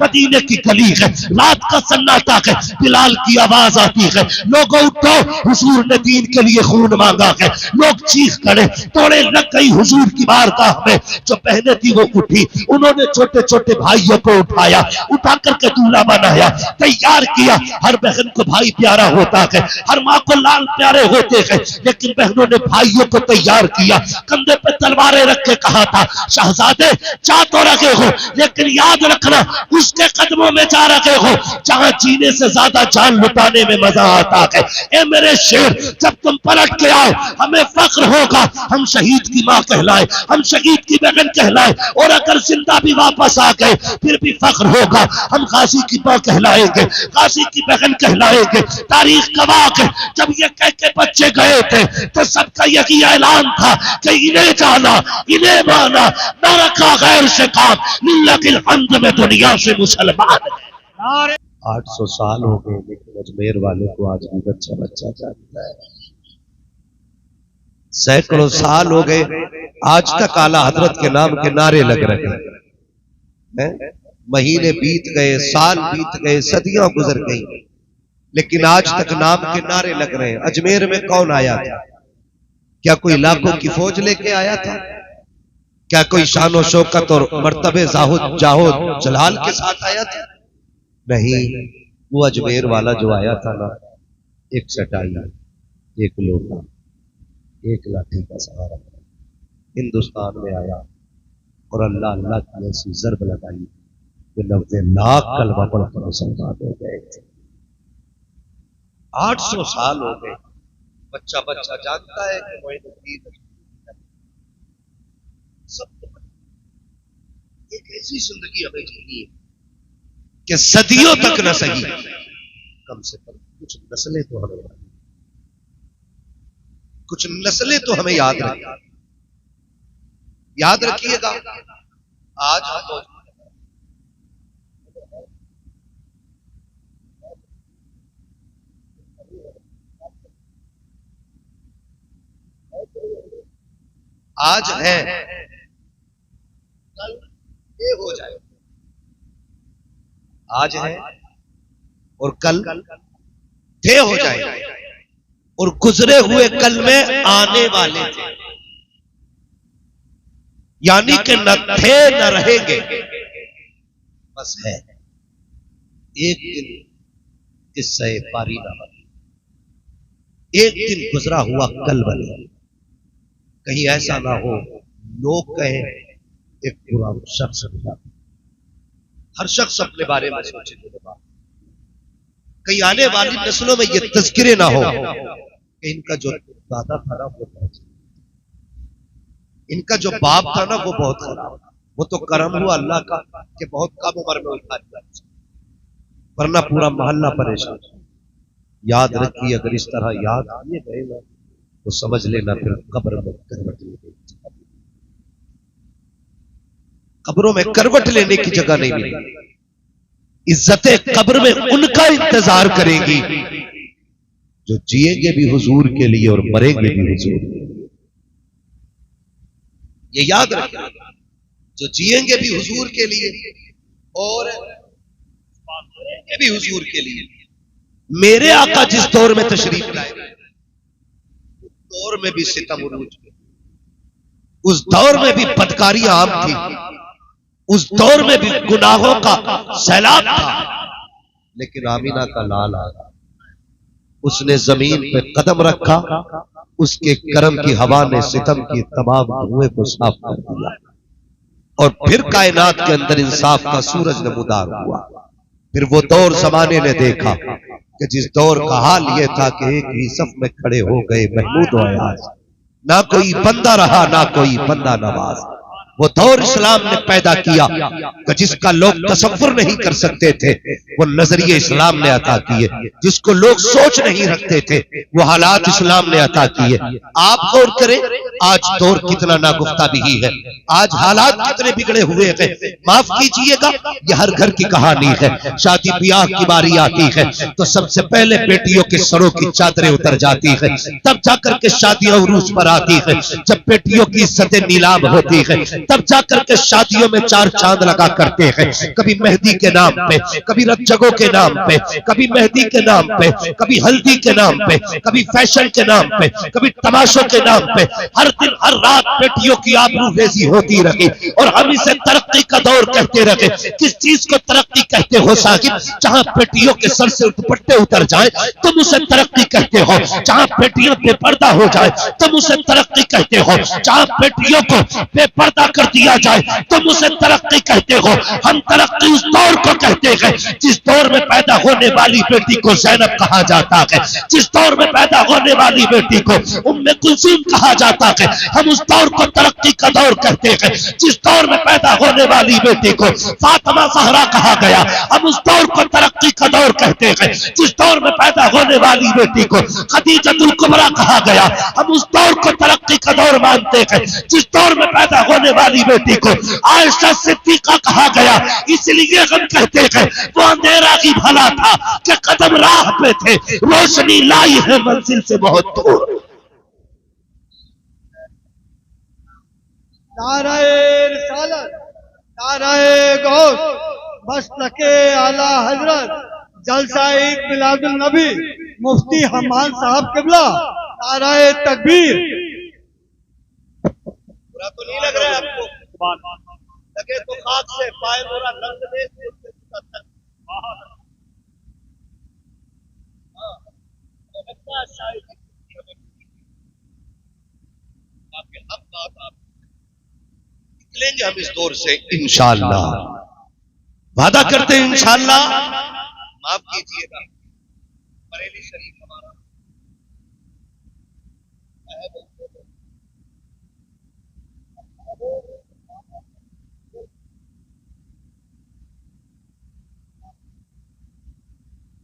मदीने की गली है, रात का सन्नाटा है, बिलाल की आवाज आती है, लोगों उठो, हुजूर ने दीन के लिए खून मांगा है। लोग चीख करे, तोड़े लग गई हुजूर की बारगाह में। जो बहनें थी वो उठी, उन्होंने छोटे छोटे भाइयों को उठाया, उठा करके दूल्हा बनाया, तैयार किया। हर बहन को भाई प्यारा होता है, हर माँ को लाल प्यारे होते हैं, लेकिन बहनों ने भाइयों को तैयार किया, कंधे पे तलवारें रख के कहा था, शहजादे जा तो रखे हो, लेकिन याद रखना उसके कदमों में जा रखे हो जहां जीने से ज्यादा जान लुटाने में मजा आता है। ए मेरे शेर, जब तुम पलट के आओ हमें फख्र होगा, हम शहीद की माँ कहलाए, हम शहीद की बहन कहलाए, और अगर जिंदा भी वापस आ गए फिर भी फख्र होगा, हम गाजी की माँ कहलाएंगे, गाजी की बहन कहलाएंगे। तारीख गवाह है, जब ये कह के बच्चे गए थे तो सबका यही ऐलान था कि इन्हें जाना, इन्हें माना, न रखा गैर से काम, लिल्लाहिल हम्द में दुनिया से मुसलमान है। 800 साल हो गए, लेकिन अजमेर वाले को आज भी बच्चा बच्चा जानता है। सैकड़ों साल हो गए, आज तक आला हजरत के नाम के नारे लग रहे हैं। महीने बीत गए, साल बीत गए, सदियां गुजर गई, लेकिन आज तक नाम के नारे लग रहे हैं। अजमेर में कौन आया था? क्या कोई लाखों की फौज लेके आया था? क्या कोई शानो शौकत और मर्तबे जाहो जलाल के साथ आया था? नहीं, वो अजमेर वाला जो आया था ना, एक चटाई, एक लोटा, एक लाठी का सहारा हिंदुस्तान में आया और अल्लाह अल्लाह की ऐसी जरब लगाई कि 90 लाख कलमा पढ़कर मुसलमान हो गए थे। 800 साल हो गए, बच्चा बच्चा जानता है कि मोइनुद्दीन सब एक ऐसी जिंदगी हमें जीनी है कि सदियों तक न सही, कम से कम कुछ नस्लें तो हमें याद रखिएगा। आज हम आज है, कल ये हो जाए, आज है और कल थे हो जाए, और गुजरे हुए कल में आने वाले थे, यानी कि न थे न रहेंगे, बस है। एक दिन किस्से पारी ना बने, एक दिन गुजरा हुआ कल बने। कहीं ऐसा ना हो लोग कहें एक बुरा शख्स मिला। हर शख्स अपने बारे में सोचे, कहीं आने वाली नस्लों में ये तज़किरे ना हो कि इनका जो दादा था ना वो बहुत, इनका जो बाप था ना वो बहुत खराब, वो तो करम हुआ अल्लाह का कि बहुत कम उम्र में उठा दिया, वरना पूरा मोहल्ला परेशान। याद रखिए, अगर इस तरह याद आने गए ना तो समझ लेना फिर कब्र में करवट लेने, कब्रों में करवट लेने की जगह नहीं मिलेगी। इज्जतें कब्र में उनका इंतजार करेंगी जो जिएंगे भी हुजूर के लिए और मरेंगे भी हुजूर के लिए। ये याद रखिए, जो जिएंगे भी हुजूर के लिए और मरेंगे भी हुजूर के लिए। मेरे आका जिस दौर में तशरीफ लाए उस दौर में भी सितम उरूज पे, उस दौर में भी बदकारियां आम थी, उस दौर में भी गुनाहों का सैलाब था, लेकिन आमीना का लाल आया, उसने जमीन पे कदम रखा, उसके करम की हवा ने सितम की तमाम धुएं को साफ कर दिया, और फिर कायनात के अंदर इंसाफ का सूरज नमूदार हुआ। फिर वो दौर जमाने ने देखा कि जिस दौर का हाल ये था कि एक ही सफ में खड़े हो गए महमूद व अयाज, ना कोई बंदा रहा ना कोई बंदा नवाज। वो दौर इस्लाम ने पैदा किया कि जिसका लोग तसव्वुर नहीं कर सकते थे वो नजरिए इस्लाम ने अता किए, जिसको लोग सोच नहीं रखते थे वो हालात इस्लाम ने अता किए। आप गौर करें, आज दौर कितना नागुफ्ता भी है, आज हालात कितने बिगड़े हुए हैं। माफ कीजिएगा, ये हर घर की कहानी है। शादी ब्याह की बारी आती है तो सबसे पहले बेटियों के सरों की चादरें उतर जाती है, तब जाकर के शादियां उरूज पर आती है। जब बेटियों की इज्जतें नीलाम होती है तब जाकर के शादियों में चार चांद लगा करते हैं। कभी मेहंदी के नाम पे, कभी रज्जगों के नाम पे, कभी मेहंदी के नाम पे, कभी हल्दी के नाम पे, कभी फैशन के नाम पे, कभी तमाशों के नाम पे। हर दिन हर रात बेटियों की आबरू रेजी होती रही और हम इसे तरक्की का दौर कहते रहे। किस चीज को तरक्की कहते हो साहिब? जहां बेटियों के सर से दुपट्टे उतर जाए तुम उसे तरक्की कहते हो। जहां बेटियां बेपर्दा हो जाए तुम उसे तरक्की कहते हो। जहां बेटियों को बेपर्दा कर दिया जाए तुम उसे तरक्की कहते हो। हम तरक्की उस दौर को कहते हैं जिस दौर में पैदा होने वाली बेटी को ज़ैनब कहा जाता है, जिस दौर में पैदा होने वाली बेटी को उम्मे कुलसूम कहा जाता है। हम उस दौर को तरक्की का दौर कहते हैं। जिस दौर में पैदा होने वाली बेटी को फातिमा ज़हरा कहा गया, हम उस दौर को तरक्की का दौर कहते हैं। जिस दौर में पैदा होने वाली बेटी को खदीजतुल कुबरा कहा गया, हम उस दौर को तरक्की का दौर मानते हैं। जिस दौर में पैदा होने वाली बेटी को आयशा सिद्दीका कहा गया, इसलिए हम कहते हैं वो अंधेरा ही भला था कि कदम राह पे थे, रोशनी लाई है मंजिल से बहुत दूर। नाराए रिसालत, नाराए गौस, मस्तके आला हजरत, जलसा-ए मिलादुल नबी, मुफ्ती हमान साहब किबला, नाराए तकबीर। बुरा तो नहीं लग रहा है आपको? लगे तो खाक से पाए मेरा लफ्ज दे तक। लगता है शायद आपके हम बात निकलेंगे हम इस दौर से इंशाअल्लाह। वादा करते हैं इंशाअल्लाह। माफ कीजिएगा, बरेली शरीफ हमारा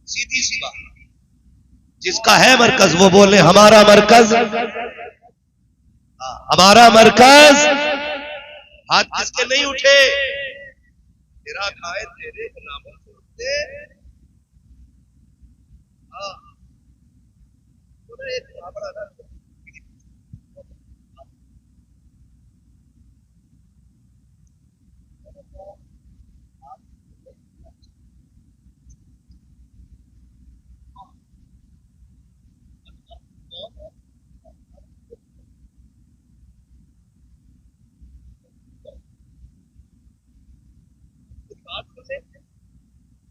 सीधी सी बात, जिसका है मरकज वो बोले हमारा मरकज, हमारा मरकज। हाथ किसके नहीं उठे? तेरा खाए तेरे गुलामों से उठते।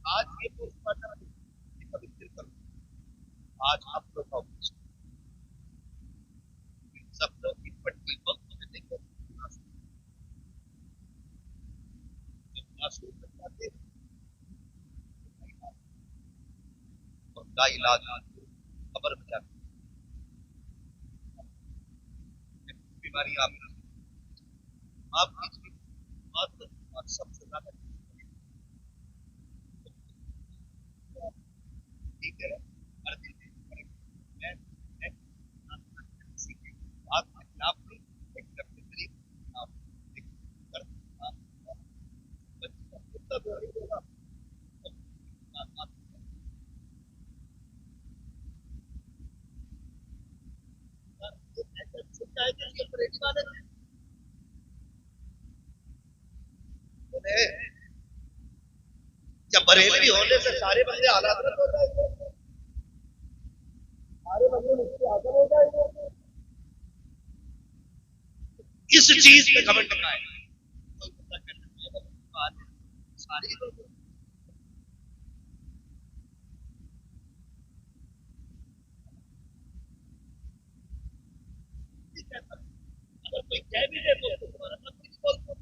आज ये आज आप लोग का सब लोग की पट्टी वक्त में देखो और का इलाज खबर में जाती बीमारी आप सबसे ज्यादा ठीक है। हर दिन आप खिलाफ एक करीब जब बरेलवी होने से सारे बंदे आला हज़रत हो जाएंगे, सारे बंदे मुफ्ती आज़म हो जाएंगे। इस चीज पे घमंड का है सारी लोग। अगर कोई कह भी दे तो तुम्हारा मत नहीं बोलते।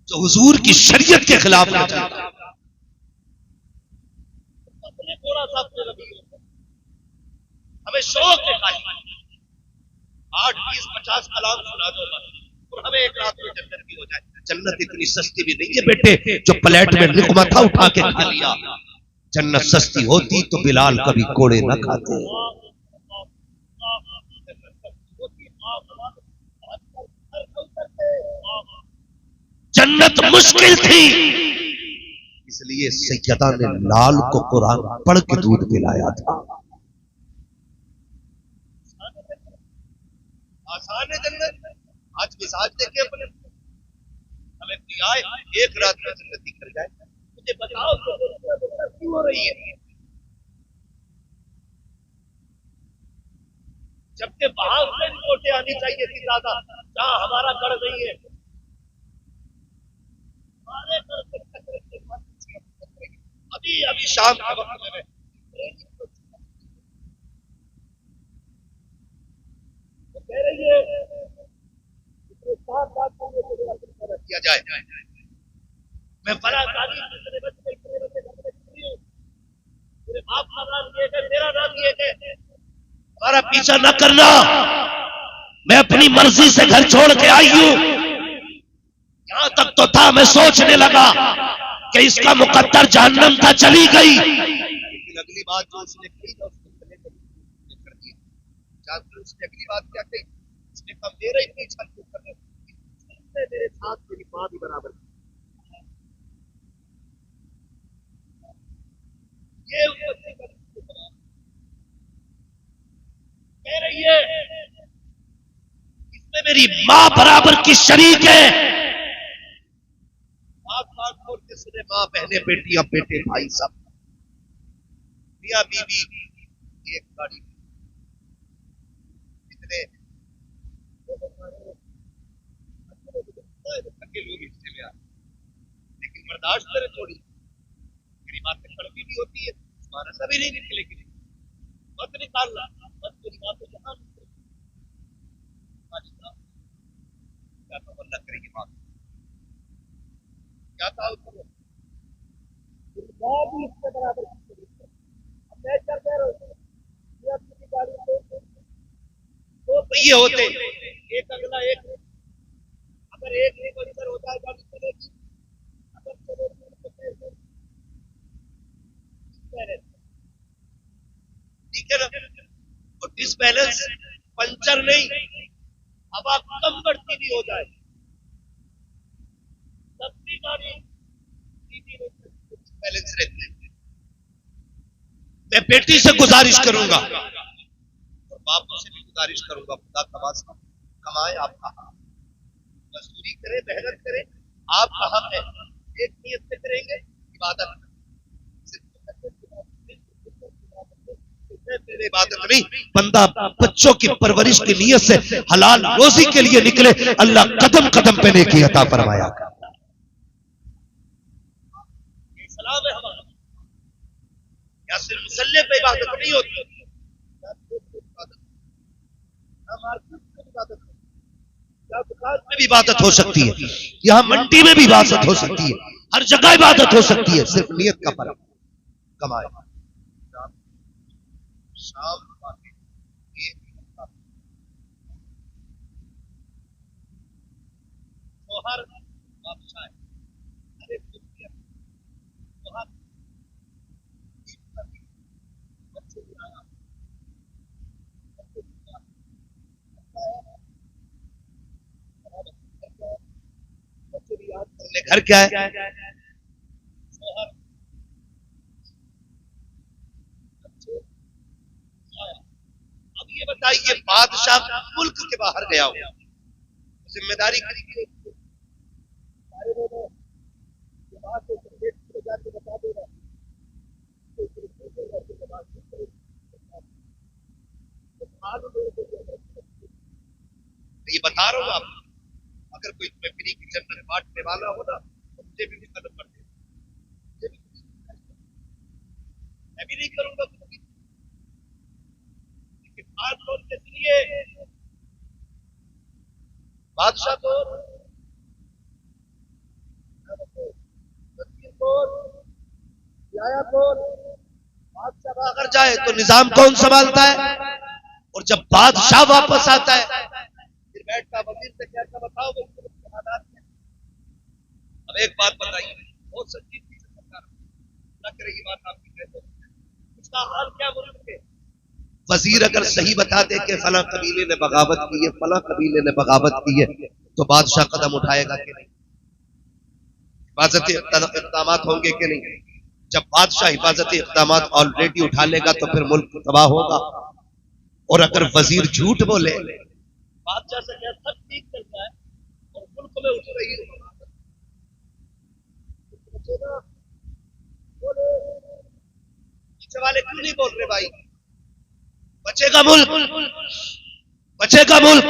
जो हुजूर की शरीयत के खिलाफ है, थोड़ा सा हमें शौक है, 8, 20, 50 कलाम सुना दो और हमें एक रात में जन्नत भी हो जाए। जन्नत इतनी सस्ती भी नहीं है बेटे जो प्लेट में लुकमा था उठा के खा लिया। जन्नत सस्ती होती तो बिलाल कभी कोड़े न खाते। जन्नत मुश्किल थी इसलिए सैयदा ने लाल को कुरान पढ़ के दूध पिलाया था। आसान है जन्नत। आज मिजाज देखे अपने, हमें कोई आए एक रात में जन्नती कर जाए, मुझे बताओ क्यों हो रही है? जबकि वहां से रिपोर्टें आनी चाहिए थी ज्यादा, जहां हमारा गढ़ नहीं है। हमारे गढ़ से अभी अभी शाम के वक्त में कह रही है किया जाए, मैं बड़ा बाप का नाम ये है, मेरा नाम ये है, हमारा पीछा न करना। मैं अपनी मर्जी से घर छोड़ के आई हूं। यहां तक तो था मैं सोचने लगा कि इसका मुकद्दर जहन्नम था, चली गई। लेकिन अगली बात जो उसने कही ना, उसने कर दिया। उसने अगली बात क्या कही? उसने कहा मेरा ही पीछा क्यों कर रहे, मेरे साथ मेरी मां भी बराबर। ये कह रही है इसमें मेरी मां बराबर की शरीक है। बात खोल के सुने, मां बहने बेटियां बेटे भाई सब, मियां बीवी एक गाड़ी, इतने लोग हिस्से में आए, लेकिन बर्दाश्त करे थोड़ी। मेरी बातें कड़वी भी होती है, तुम्हारा सभी नहीं निकलेगी, मत निकालना, मत मेरी बातें जहां क्या तो अल्लाह करेगी बात, क्या था उसको इसके बराबर। मैं क्या कह रहा हूँ, दो पहिए होते, एक अगला एक, अगर एक नहीं इधर होता है गाड़ी चलेगी, अगर चलेगी ठीक है ना। और डिसबैलेंस पंचर नहीं, हवा कम बढ़ती भी हो जाए तब भी गाड़ी बैलेंस रहती है। मैं बेटी से गुजारिश करूंगा और बाप से भी गुजारिश करूंगा, खुदा का वास्ता कमाए, आप कहा मजदूरी करें, मेहनत करें, आप कहा है एक नियत से करेंगे इबादत, इबादत नहीं, बंदा बच्चों की परवरिश की नियत से हलाल रोजी के लिए निकले, अल्लाह कदम कदम पे नेकी अता फरमाया। सलाम है हमारा, या सिर्फ मुसल्ले पे इबादत नहीं होती, दुकान में भी इबादत हो सकती है, यहाँ मंडी में भी इबादत हो सकती है, हर जगह इबादत हो सकती है, सिर्फ नियत का फर्क। कमाए शाम हर बादशाह घर क्या है? अब ये बताइए, बादशाह मुल्क के बाहर गया हो, जिम्मेदारी ये बता रहा हूं आप, अगर कोई तुम्हें फ्री की जन्नत बांटने वाला हो ना, तो मुझे भी कदम कर दे, मैं भी नहीं करूंगा, लेकिन बात और के लिए बादशाह को बादशाह अगर जाए तो निजाम कौन संभालता है? और जब बादशाह वापस आता है फिर बैठता वजीर से कहता बताओ हालात में। अब एक बात बताइए, बहुत सच्ची चीज न करेगी बात आपकी, कहते उसका हाल क्या मुल्क के? वजीर अगर सही बता दे कि फला कबीले ने बगावत की है, फला कबीले ने बगावत की है, तो बादशाह कदम उठाएगा कि नहीं? हिफाजती इक़दाम होंगे कि नहीं? जब बादशाह हिफाजती इक़दाम ऑलरेडी उठा लेगा तो फिर मुल्क तबाह होगा। और अगर वजीर झूठ बोले, बादशाह से क्या सब ठीक चल जाए और मुल्क में उठ रही है, पीछे वाले क्यों नहीं बोल रहे भाई? बचेगा मुल्क, बचेगा मुल्क।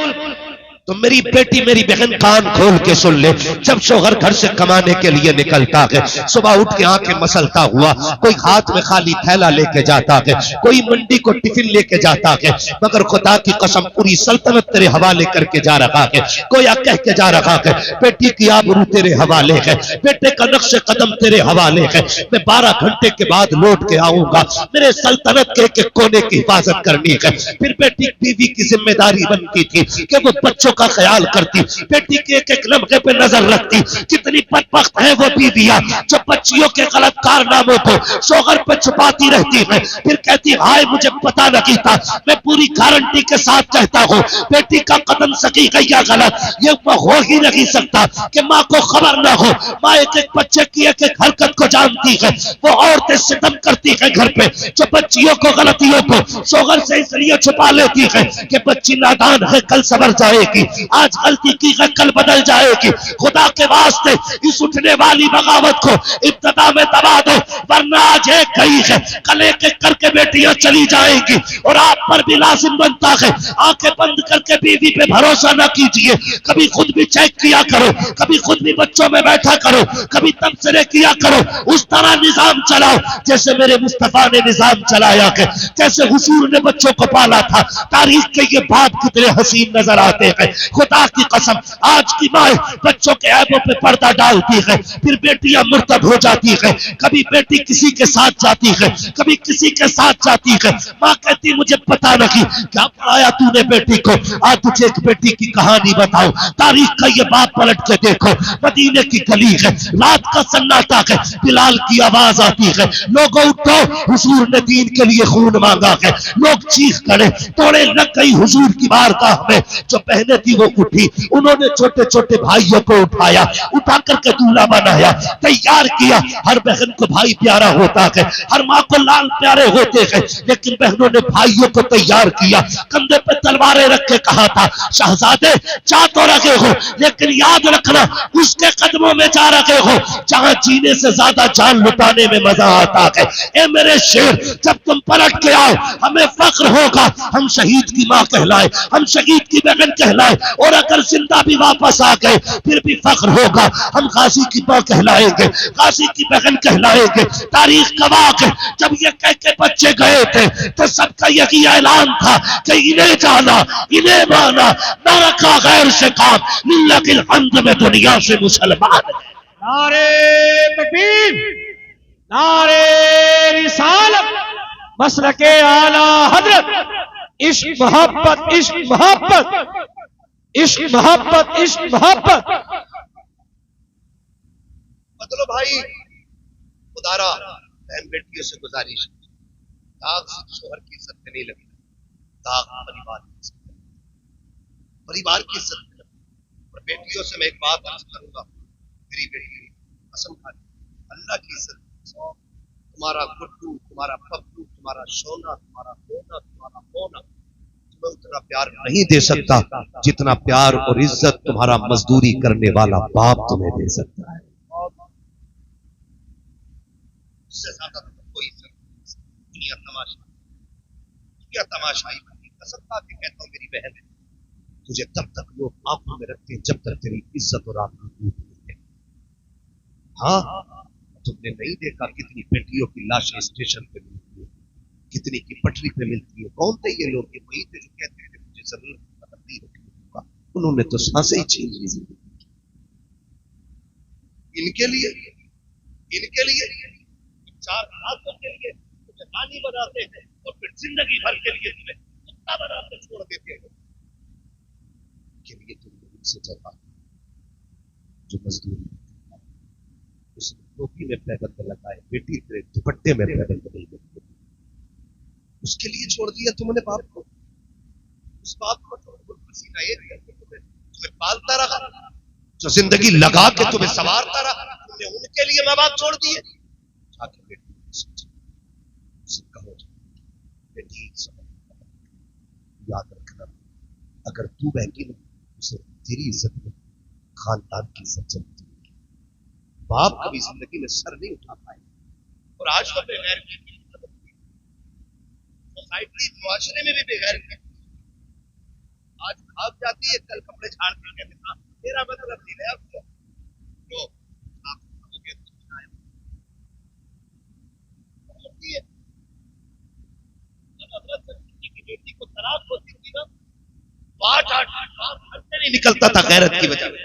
तो मेरी बेटी मेरी बहन कान खोल के सुन ले, जब शोहर घर से कमाने के लिए निकलता है, सुबह उठ के आंखें मसलता हुआ, कोई हाथ में खाली थैला लेके जाता है, कोई मंडी को टिफिन लेके जाता है, मगर खुदा की कसम पूरी सल्तनत तेरे हवाले करके जा रहा है। कोई कह के जा रहा है बेटी की आबरू तेरे हवाले है, बेटे का नक्शे कदम तेरे हवाले है, मैं 12 घंटे के बाद लौट के आऊंगा, मेरे सल्तनत के एक कोने की हिफाजत करनी है। फिर बेटी बीवी की जिम्मेदारी बनती थी कि वो बच्चों का ख्याल करती, बेटी के एक एक लम्हे पे नजर रखती। कितनी बदबख्त है वो बीवियां जो बच्चियों के गलत कारनामों को शोहर पे छुपाती रहती है, फिर कहती हाय मुझे पता नहीं था। मैं पूरी गारंटी के साथ कहता हूं बेटी का कदम सही है या गलत ये हो ही नहीं सकता कि माँ को खबर ना हो। माँ एक एक बच्चे की एक एक हरकत को जानती है, वो औरतें सितम करती है घर पे जो बच्चियों को गलतियों को शोहर से इसलिए छुपा लेती है कि बच्ची नादान है कल संभल जाएगी, आज गलती की है कल बदल जाएगी। खुदा के वास्ते इस उठने वाली बगावत को इब्तदा में दबा दो, वरना आज एक गई है कल एक एक करके बेटियां चली जाएंगी और आप पर भी लाजिम बनता है आंखें बंद करके बीवी पे भरोसा ना कीजिए। कभी खुद भी चेक किया करो, कभी खुद भी बच्चों में बैठा करो, कभी तबसरे किया करो, उस तरह निजाम चलाओ जैसे मेरे मुस्तफा ने निजाम चलाया है, जैसे हुजूर ने बच्चों को पाला था। तारीख के ये बाप कितने हसीन नजर आते हैं। खुदा की कसम आज की माँ बच्चों के ऐबों पे पर्दा डालती है, फिर बेटियां मुर्तब हो जाती है। कभी बेटी किसी के साथ जाती है, कभी किसी के साथ जाती है। माँ कहती मुझे पता नहीं क्या पढ़ाया तूने बेटी को, आज तुझे एक बेटी की कहानी बताओ। तारीख का ये बाप पलट के देखो, मदीने की गली है, रात का सन्नाटा है, बिलाल की आवाज आती है, लोगों उठो हुजूर ने दीन के लिए खून मांगा है। लोग चीख करे, तोड़े लग गई हुजूर की बारगाह में। जो बहनें थी वो उठी, उन्होंने छोटे छोटे भाइयों को उठाया, उठा करके दूल्हा बनाया, तैयार किया। हर बहन को भाई प्यारा होता है, हर माँ को लाल प्यारे होते हैं, लेकिन बहनों ने भाइयों को तैयार किया। कंधे पे तलवारें रख के कहा था शहजादे जा तो रखे हो लेकिन याद रखना उसके कदमों में जा रखे हो जहां जीने से ज्यादा जान लुटाने में मजा आता है। ए मेरे शेर जब तुम पलट के आओ हमें फख्र होगा, हम शहीद की माँ कहलाए, हम शहीद की बहन कहलाए, और अगर जिंदा भी वापस आ गए फिर भी फख्र होगा, हम गाजी की माँ कहलाएंगे, गाजी की बहन कहलाएंगे। तारीख गवाह है जब ये कह के बच्चे गए थे तो सबका यही ऐलान था कि इन्हें जाना इन्हें माना, न रखा गैर से काम, लिल्लाहिल हम्द में दुनिया से मुसलमान। नारे तकबीर, नारे रिसालत, मसलके आला हजरत, इश्क मोहब्बत, इश्क मोहब्बत, इश्क मोहब्बत, इश्क मोहब्बत। मतलब भाई खुदारा बहन बेटियों से गुजारिश, दाग शोहर की इज्जत में नहीं लगता, दाग परिवार की इज्जत में, परिवार की इज्जत में। और बेटियों से मैं एक बात अर्ज करूंगा, मेरी बेटी कसम खा अल्लाह की इज्जत, तुम्हारा गुड्डू, तुम्हारा पप्पू, तुम्हारा सोना, तुम्हारा होना, तुम्हारा होना तुम्हें उतना प्यार नहीं दे सकता जितना प्यार और इज्जत तुम्हारा मजदूरी करने वाला बाप तुम्हें दे सकता है। उससे ज्यादा कोई दुनिया तमाशाई बनी। कसम खा के कहता हूं मेरी बहन, तुझे तब तक लोग आंखों में रखते हैं जब तक तेरी इज्जत और आबरू नहीं है। हाँ तुमने नहीं देखा कितनी बेटियों की लाशें स्टेशन पे मिलती है, कितनी की पटरी पे मिलती है। कौन थे ये लोग? ये वही थे जो कहते थे मुझे जमीन नहीं रखूंगा, उन्होंने तो सांसें ही छीन ली। इनके लिए 4 रातों के लिए तुम्हें रानी बनाते हैं और फिर जिंदगी भर के लिए तुम्हें कुत्ता बनाते छोड़ देते हैं। के लिए तुमने उनसे जगह जो मजदूरी उस टोपी में पैदल लगाए, बेटी तेरे दुपट्टे में पैदल नहीं लगते, उसके लिए छोड़ दिया तुमने बाप को। उस बाप को पसीना एक करके तुम्हें पालता रहा, जो जिंदगी लगा के तुम्हें संवारता रहा, तुमने उनके लिए माँ बाप छोड़ दिए। जाके बेटी से कहो बेटी याद रखना, अगर तू बहकी ना उसे तेरी इज्जत में खानदान की इज्जत चलती है। बाप कभी जिंदगी में सर नहीं उठा पाए और आज तो बेगैर सोसाइटी मुआशरे में भी बेगैर आज भाग जाती है, कल कपड़े झाड़ के कहते हाँ मेरा मतलब नहीं है। अब जो आप समझोगे की बेटी को तलाक होती थी ना, 8-8 घंटे नहीं निकलता था गैरत की वजह से।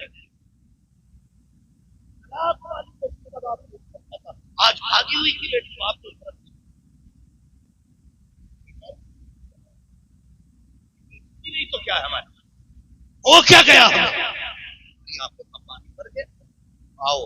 आज भागी हुई की बेटी को आप नहीं तो क्या है हमारे वो क्या गया यहाँ पे पानी भर गए। आओ